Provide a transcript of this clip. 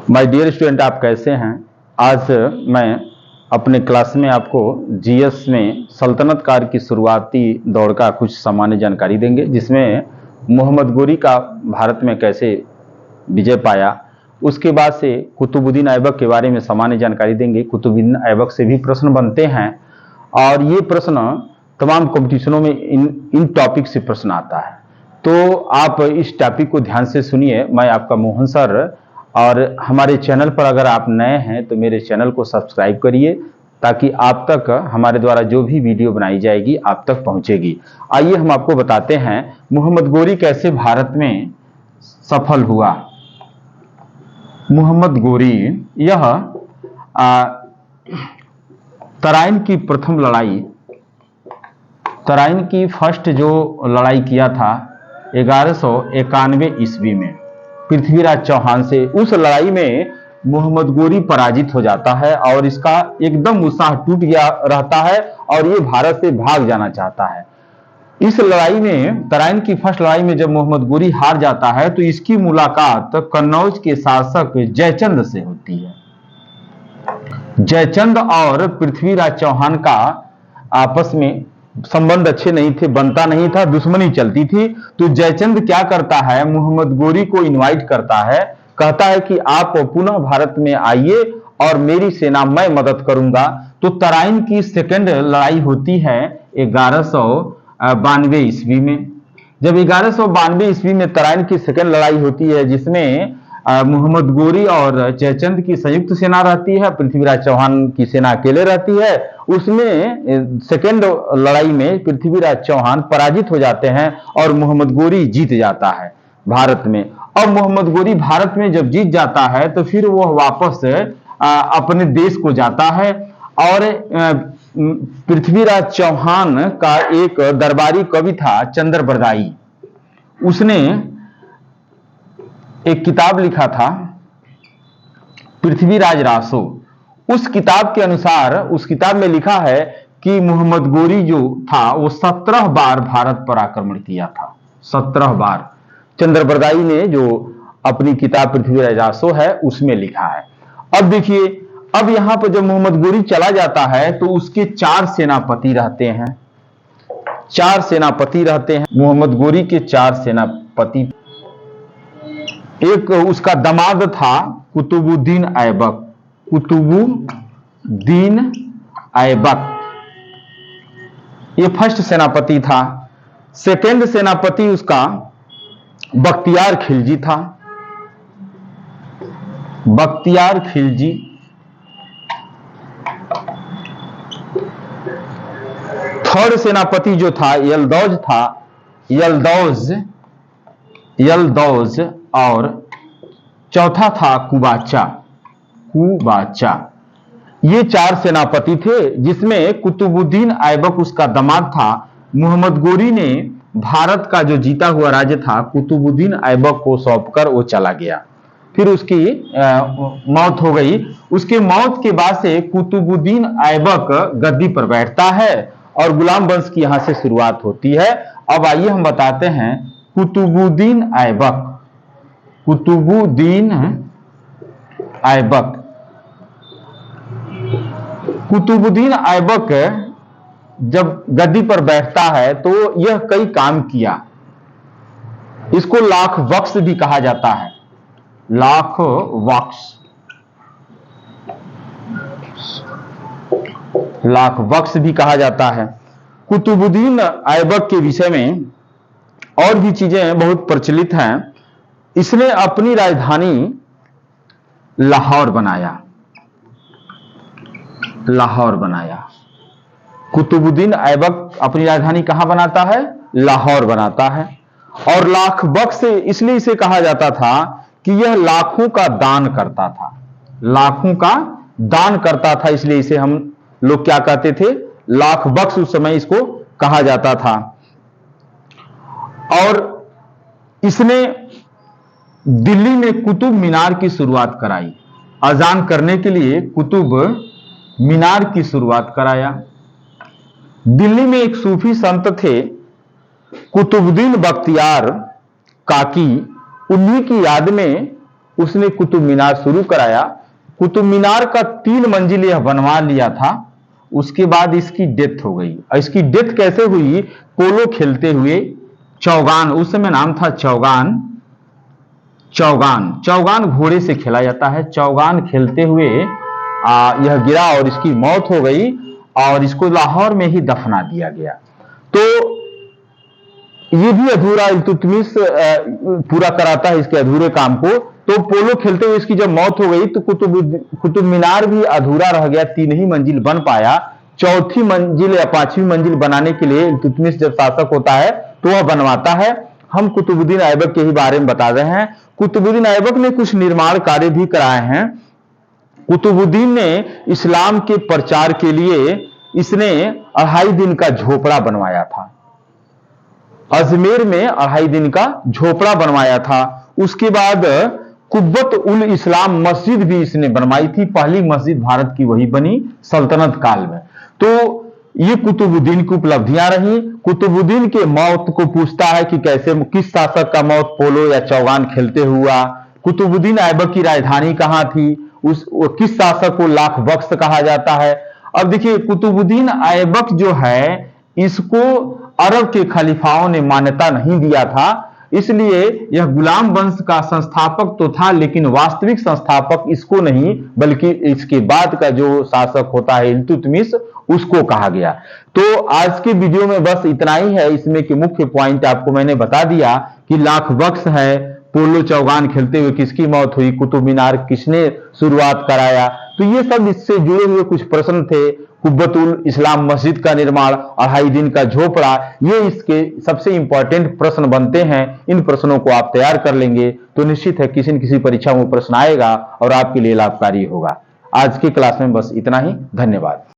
My dear student, आप कैसे हैं। आज मैं अपने क्लास में आपको जीएस में सल्तनत काल की शुरुआती दौर का कुछ सामान्य जानकारी देंगे, जिसमें मोहम्मद गोरी का भारत में कैसे विजय पाया। उसके बाद से कुतुबुद्दीन ऐबक के बारे में सामान्य जानकारी देंगे। कुतुबुद्दीन ऐबक से भी प्रश्न बनते हैं और ये प्रश्न तमाम कॉम्पिटिशनों में इन टॉपिक से प्रश्न आता है। तो आप इस टॉपिक को ध्यान से सुनिए। मैं आपका मोहन सर, और हमारे चैनल पर अगर आप नए हैं तो मेरे चैनल को सब्सक्राइब करिए ताकि आप तक हमारे द्वारा जो भी वीडियो बनाई जाएगी आप तक पहुंचेगी। आइए हम आपको बताते हैं मोहम्मद गोरी कैसे भारत में सफल हुआ। मोहम्मद गोरी यह तराइन की प्रथम लड़ाई, तराइन की फर्स्ट जो लड़ाई किया था 1191 ईस्वी में पृथ्वीराज चौहान से। उस लड़ाई में मोहम्मद गोरी पराजित हो जाता है और इसका एकदम उत्साह टूट गया रहता है और ये भारत से भाग जाना चाहता है। इस लड़ाई में, तराइन की फर्स्ट लड़ाई में जब मोहम्मद गोरी हार जाता है तो इसकी मुलाकात कन्नौज के शासक जयचंद से होती है। जयचंद और पृथ्वीराज चौहान का आपस में संबंध अच्छे नहीं थे, बनता नहीं था, दुश्मनी चलती थी। तो जयचंद क्या करता है, मोहम्मद गोरी को इनवाइट करता है, कहता है कि आप पुनः भारत में आइए और मेरी सेना मैं मदद करूंगा। तो तराइन की सेकंड लड़ाई होती है 1192 ईस्वी में। जब 1192 ईस्वी में तराइन की सेकंड लड़ाई होती है, जिसमें मोहम्मद गोरी और जयचंद की संयुक्त सेना रहती है, पृथ्वीराज चौहान की सेना अकेले रहती है। उसमें सेकेंड लड़ाई में पृथ्वीराज चौहान पराजित हो जाते हैं और मोहम्मद गोरी जीत जाता है भारत में। और मोहम्मद गोरी भारत में जब जीत जाता है तो फिर वह वापस अपने देश को जाता है और पृथ्वीराज चौहान का एक दरबारी कवि था चंद्रबरदाई, उसने एक किताब लिखा था पृथ्वीराज रासो। उस किताब के अनुसार, उस किताब में लिखा है कि मोहम्मद गोरी जो था वो 17 बार भारत पर आक्रमण किया था, 17 बार। चंद्रबरदाई ने जो अपनी किताब पृथ्वीराज रासो है उसमें लिखा है। अब देखिए, अब यहां पर जब मोहम्मद गोरी चला जाता है तो उसके 4 सेनापति रहते हैं, 4 सेनापति रहते हैं मोहम्मद गोरी के 4 सेनापति। एक उसका दामाद था कुतुबुद्दीन ऐबक, कुतुबुद्दीन ऐबक, ये फर्स्ट सेनापति था। सेकंड सेनापति उसका बख्तियार खिलजी था, बख्तियार खिलजी। थर्ड सेनापति जो था यलदौज था, यलदौज। और चौथा था कुबाचा, कुबाचा। ये 4 सेनापति थे, जिसमें कुतुबुद्दीन ऐबक उसका दामाद था। मोहम्मद गोरी ने भारत का जो जीता हुआ राज्य था कुतुबुद्दीन ऐबक को सौंपकर वो चला गया। फिर उसकी मौत हो गई। उसके मौत के बाद से कुतुबुद्दीन ऐबक गद्दी पर बैठता है और गुलाम वंश की यहां से शुरुआत होती है। अब आइए हम बताते हैं कुतुबुद्दीन ऐबक, कुतुबुद्दीन ऐबक। कुतुबुद्दीन ऐबक जब गद्दी पर बैठता है तो यह कई काम किया। इसको लाख बख्श भी कहा जाता है, लाख बख्श, लाख बख्श भी कहा जाता है। कुतुबुद्दीन ऐबक के विषय में और भी चीजें बहुत प्रचलित हैं। इसने अपनी राजधानी लाहौर बनाया, लाहौर बनाया। कुतुबुद्दीन ऐबक अपनी राजधानी कहां बनाता है? लाहौर बनाता है। और लाख बख्श इसलिए इसे कहा जाता था कि यह लाखों का दान करता था, लाखों का दान करता था, इसलिए इसे हम लोग क्या कहते थे? लाख बख्श। उस समय इसको कहा जाता था। और इसने दिल्ली में कुतुब मीनार की शुरुआत कराई, अजान करने के लिए कुतुब मीनार की शुरुआत कराया। दिल्ली में एक सूफी संत थे कुतुबुद्दीन बख्तियार काकी, उन्हीं की याद में उसने कुतुब मीनार शुरू कराया। कुतुब मीनार का 3 मंजिल यह बनवा लिया था। उसके बाद इसकी डेथ हो गई। इसकी डेथ कैसे हुई? पोलो खेलते हुए, चौगान, उस समय नाम था चौगान। चौगान घोड़े से खेला जाता है। चौगान खेलते हुए यह गिरा और इसकी मौत हो गई और इसको लाहौर में ही दफना दिया गया। तो ये भी अधूरा इल्तुतमिश पूरा कराता है इसके अधूरे काम को। तो पोलो खेलते हुए इसकी जब मौत हो गई तो कुतुब मीनार भी अधूरा रह गया, 3 ही मंजिल बन पाया। 4थी मंजिल या 5वीं मंजिल बनाने के लिए इल्तुतमिश जब शासक होता है तो वह बनवाता है। हम कुतुबुद्दीन ऐबक के ही बारे में बता रहे हैं। कुतुबुद्दीन ऐबक ने कुछ निर्माण कार्य भी कराए हैं। कुतुबुद्दीन ने इस्लाम के प्रचार के लिए इसने 2.5 दिन का झोपड़ा बनवाया था। अजमेर में 2.5 दिन का झोपड़ा बनवाया था। उसके बाद कुब्बत उल इस्लाम मस्जिद भी इसने बनवाई थी। पहली मस्जिद भारत की वही बनी सल्तनत काल में। तो ये कुतुबुद्दीन की उपलब्धियां रही। कुतुबुद्दीन के मौत को पूछता है कि कैसे, किस शासक का मौत पोलो या चौगान खेलते हुआ। कुतुबुद्दीन ऐबक की राजधानी कहां थी, किस शासक को लाख बख्श कहा जाता है। अब देखिए, कुतुबुद्दीन ऐबक जो है इसको अरब के खलीफाओं ने मान्यता नहीं दिया था, इसलिए यह गुलाम वंश का संस्थापक तो था लेकिन वास्तविक संस्थापक इसको नहीं बल्कि इसके बाद का जो शासक होता है इल्तुतमिश, उसको कहा गया। तो आज के वीडियो में बस इतना ही है। इसमें के मुख्य पॉइंट आपको मैंने बता दिया कि लाख बख्श है, पोलो चौगान खेलते हुए किसकी मौत हुई, कुतुब मीनार किसने शुरुआत कराया। तो ये सब इससे जुड़े हुए कुछ प्रश्न थे। कुब्बतुल इस्लाम मस्जिद का निर्माण, 2.5 दिन का झोपड़ा, ये इसके सबसे इंपॉर्टेंट प्रश्न बनते हैं। इन प्रश्नों को आप तैयार कर लेंगे तो निश्चित है किसी न किसी परीक्षा में प्रश्न आएगा और आपके लिए लाभकारी होगा। आज की क्लास में बस इतना ही। धन्यवाद।